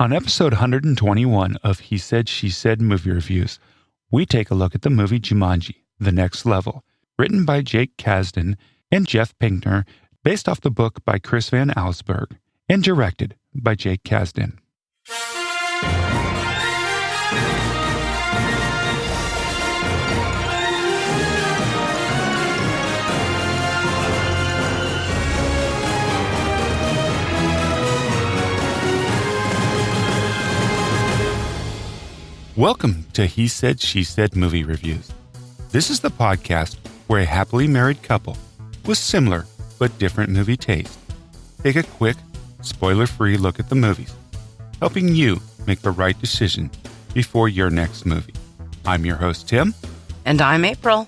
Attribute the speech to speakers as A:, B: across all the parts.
A: On episode 121 of He Said, She Said movie reviews, we take a look at the movie Jumanji, The Next Level, written by Jake Kasdan and Jeff Pinkner, based off the book by Chris Van Allsburg, and directed by Jake Kasdan. Welcome to He Said, She Said movie reviews. This is the podcast where a happily married couple with similar but different movie taste take a quick, spoiler-free look at the movies, helping you make the right decision before your next movie. I'm your host, Tim.
B: And I'm April.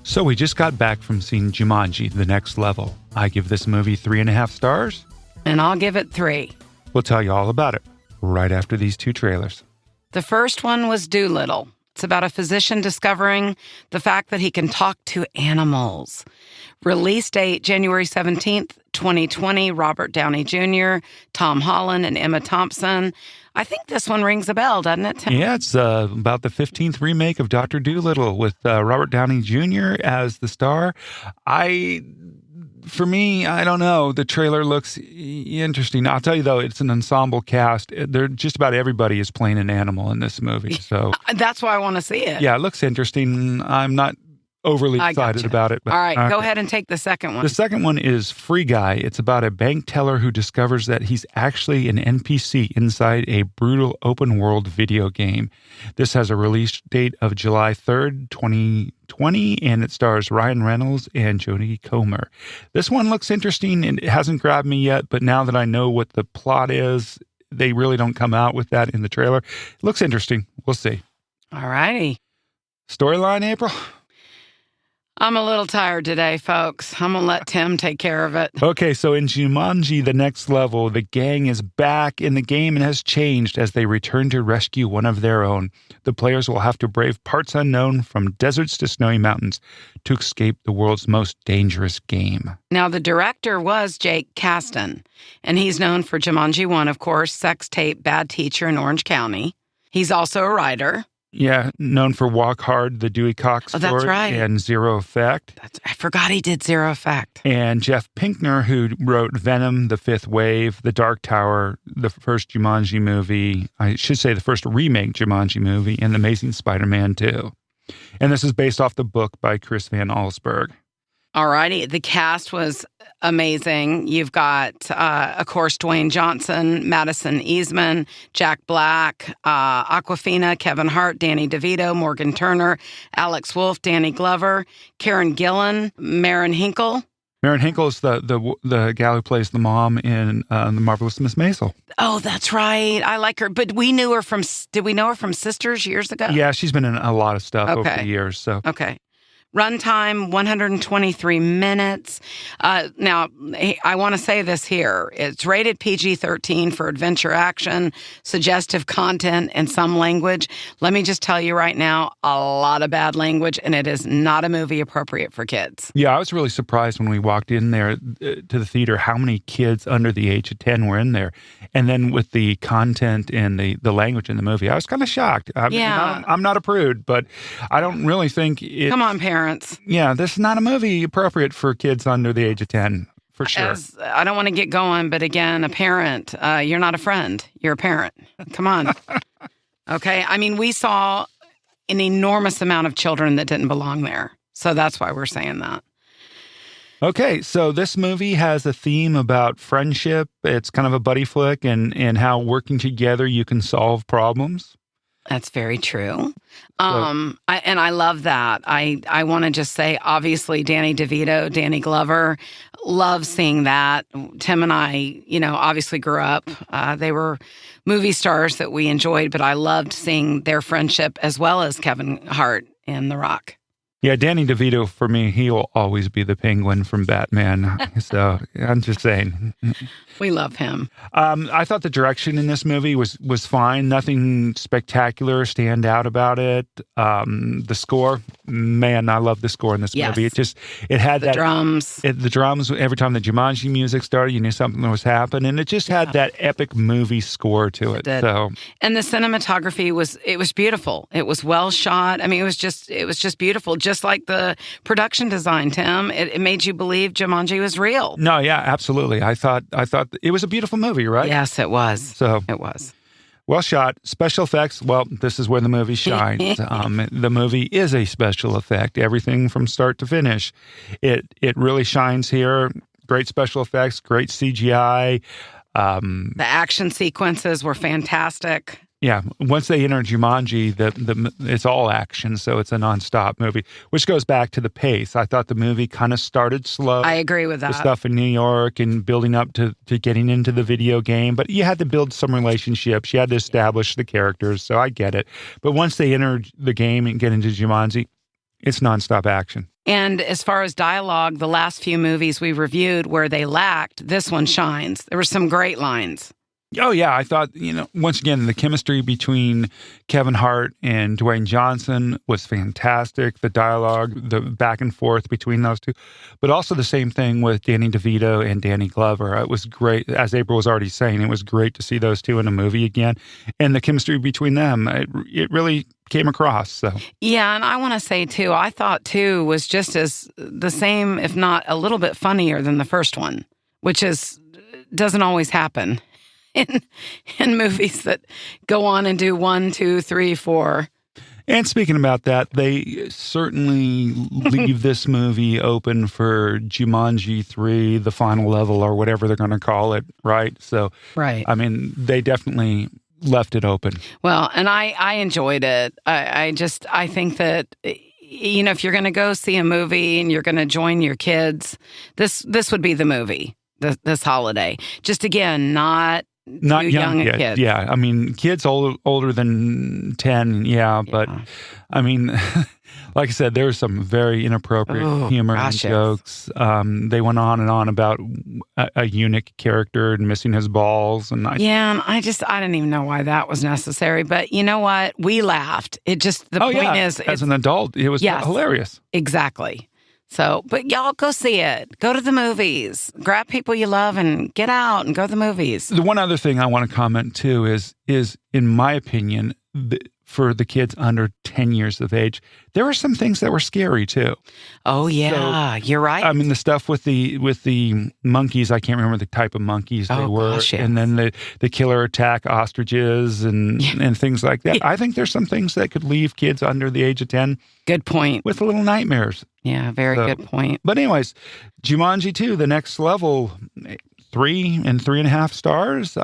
A: So we just got back from seeing Jumanji, The Next Level. I give this movie 3.5 stars.
B: And I'll give it 3.
A: We'll tell you all about it right after these two trailers.
B: The first one was Dolittle. It's about a physician discovering the fact that he can talk to animals. Release date, January 17th, 2020. Robert Downey Jr., Tom Holland, and Emma Thompson. I think this one rings a bell, doesn't it, Tim?
A: Yeah, it's about the 15th remake of Dr. Dolittle with Robert Downey Jr. as the star. For me, I don't know. The trailer looks interesting. I'll tell you, though, it's an ensemble cast. Just about everybody is playing an animal in this movie. So
B: that's why I want to see it.
A: Yeah, it looks interesting. I'm not overly excited about it.
B: But, all right, go ahead and take the second one.
A: The second one is Free Guy. It's about a bank teller who discovers that he's actually an NPC inside a brutal open-world video game. This has a release date of July 3rd, 2020, and it stars Ryan Reynolds and Jodie Comer. This one looks interesting, and it hasn't grabbed me yet, but now that I know what the plot is, they really don't come out with that in the trailer. It looks interesting. We'll see.
B: All righty.
A: Storyline, April?
B: I'm a little tired today, folks. I'm going to let Tim take care of it.
A: Okay, so in Jumanji, The Next Level, the gang is back in the game and has changed as they return to rescue one of their own. The players will have to brave parts unknown from deserts to snowy mountains to escape the world's most dangerous game.
B: Now, the director was Jake Kasdan, and he's known for Jumanji 1, of course, Sex Tape, Bad Teacher in Orange County. He's also a writer.
A: Yeah, known for Walk Hard, the Dewey Cox story,
B: that's right.
A: And Zero Effect.
B: I forgot he did Zero Effect.
A: And Jeff Pinkner, who wrote Venom, The Fifth Wave, The Dark Tower, the first Jumanji movie, I should say the first remake Jumanji movie, and The Amazing Spider-Man 2. And this is based off the book by Chris Van Allsburg.
B: All righty. The cast was amazing. You've got, of course, Dwayne Johnson, Madison, Iseman, Jack Black, Awkwafina, Kevin Hart, Danny DeVito, Morgan Turner, Alex Wolff, Danny Glover, Karen Gillan, Marin, Hinkle.
A: Marin Hinkle is the gal who plays the mom in The Marvelous Miss Maisel.
B: Oh, that's right. I like her. But did we know her from Sisters years ago?
A: Yeah, she's been in a lot of stuff over the years. So
B: okay. Runtime, 123 minutes. Now, I want to say this here. It's rated PG-13 for adventure action, suggestive content, and some language. Let me just tell you right now, a lot of bad language, and it is not a movie appropriate for kids.
A: Yeah, I was really surprised when we walked in there to the theater how many kids under the age of 10 were in there. And then with the content and the language in the movie, I was kind of shocked. I'm not a prude, but I don't really think it...
B: Come on, parents.
A: Yeah, this is not a movie appropriate for kids under the age of 10, for sure.
B: I don't want to get going, but again, a parent, you're not a friend. You're a parent. Come on. Okay? I mean, we saw an enormous amount of children that didn't belong there. So that's why we're saying that.
A: Okay, so this movie has a theme about friendship. It's kind of a buddy flick and how working together you can solve problems.
B: That's very true. I love that. I want to just say, obviously, Danny DeVito, Danny Glover, love seeing that. Tim and I, obviously grew up. They were movie stars that we enjoyed, but I loved seeing their friendship as well as Kevin Hart in The Rock.
A: Yeah, Danny DeVito, for me, he'll always be the Penguin from Batman. So I'm just saying.
B: We love him.
A: I thought the direction in this movie was fine. Nothing spectacular stand out about it. The score, man, I love the score in this movie. It had
B: the drums.
A: The drums, every time the Jumanji music started, you knew something was happening. And it just had that epic movie score to it. So,
B: and the cinematography was beautiful. It was well shot. I mean, it was just beautiful. Just like the production design, Tim. It made you believe Jumanji was real.
A: No, yeah, absolutely. I thought it was a beautiful movie, right?
B: Yes, it was.
A: So
B: it was.
A: Well shot. Special effects, well, this is where the movie shines. The movie is a special effect. Everything from start to finish. It really shines here. Great special effects, great CGI.
B: The action sequences were fantastic.
A: Yeah, once they enter Jumanji, it's all action, so it's a nonstop movie, which goes back to the pace. I thought the movie kind of started slow.
B: I agree with that.
A: The stuff in New York and building up to getting into the video game, but you had to build some relationships. You had to establish the characters, so I get it. But once they enter the game and get into Jumanji, it's nonstop action.
B: And as far as dialogue, the last few movies we reviewed where they lacked, this one shines. There were some great lines.
A: Oh, yeah. I thought, once again, the chemistry between Kevin Hart and Dwayne Johnson was fantastic. The dialogue, the back and forth between those two. But also the same thing with Danny DeVito and Danny Glover. It was great. As April was already saying, it was great to see those two in a movie again. And the chemistry between them, it really came across. So
B: yeah, and I want to say, too, I thought, too, was just as the same, if not a little bit funnier than the first one, which doesn't always happen. In movies that go on and do 1, 2, 3, 4.
A: And speaking about that, they certainly leave this movie open for Jumanji 3, the final level, or whatever they're going to call it, right? So,
B: right.
A: I mean, they definitely left it open.
B: Well, and I enjoyed it. I think that, if you're going to go see a movie and you're going to join your kids, this would be the movie this holiday. Just again, not young kids.
A: Yeah, I mean, kids older than 10, but I mean, like I said, there was some very inappropriate humor and jokes. They went on and on about a eunuch character and missing his balls. And I didn't even know why that was necessary. But you know what? We laughed. The point is... As an adult, it was hilarious.
B: Exactly. So, but y'all go see it. Go to the movies. Grab people you love and get out and go to the movies.
A: The one other thing I want to comment too is in my opinion, for the kids under 10 years of age, there were some things that were scary too.
B: Oh yeah, so, you're right.
A: I mean, the stuff with the monkeys, I can't remember the type of monkeys they were.
B: Gosh, yes.
A: And then the killer attack ostriches and things like that. I think there's some things that could leave kids under the age of 10.
B: Good point.
A: With little nightmares.
B: Yeah, very good point.
A: But anyways, Jumanji 2, the next level, 3 and 3.5 stars.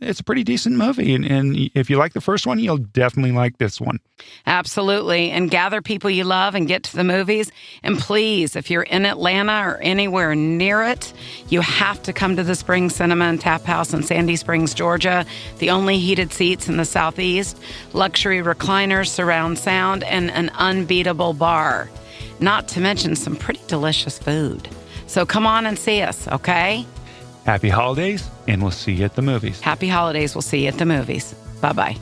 A: It's a pretty decent movie. And if you like the first one, you'll definitely like this one.
B: Absolutely. And gather people you love and get to the movies. And please, if you're in Atlanta or anywhere near it, you have to come to the Spring Cinema and Tap House in Sandy Springs, Georgia. The only heated seats in the Southeast, luxury recliners, surround sound, and an unbeatable bar. Not to mention some pretty delicious food. So come on and see us, okay?
A: Happy holidays, and we'll see you at the movies.
B: Happy holidays. We'll see you at the movies. Bye-bye.